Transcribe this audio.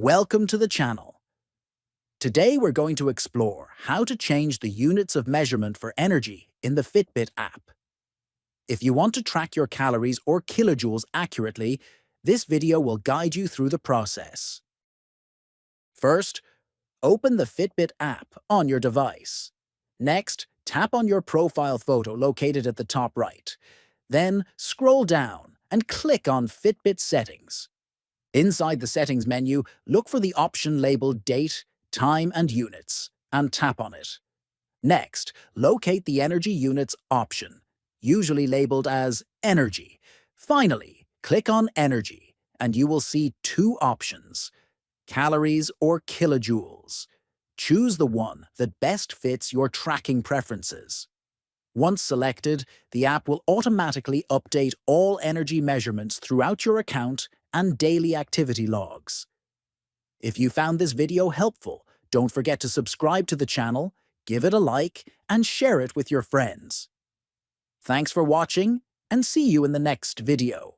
Welcome to the channel. Today we're going to explore how to change the units of measurement for energy in the Fitbit app. If you want to track your calories or kilojoules accurately, this video will guide you through the process. First, open the Fitbit app on your device. Next, tap on your profile photo located at the top right. Then, scroll down and click on Fitbit Settings. Inside the Settings menu, look for the option labeled Date, Time and Units, and tap on it. Next, locate the Energy Units option, usually labeled as Energy. Finally, click on Energy, and you will see two options: Calories or Kilojoules. Choose the one that best fits your tracking preferences. Once selected, the app will automatically update all energy measurements throughout your account and daily activity logs. If you found this video helpful, don't forget to subscribe to the channel, give it a like, and share it with your friends. Thanks for watching, and see you in the next video.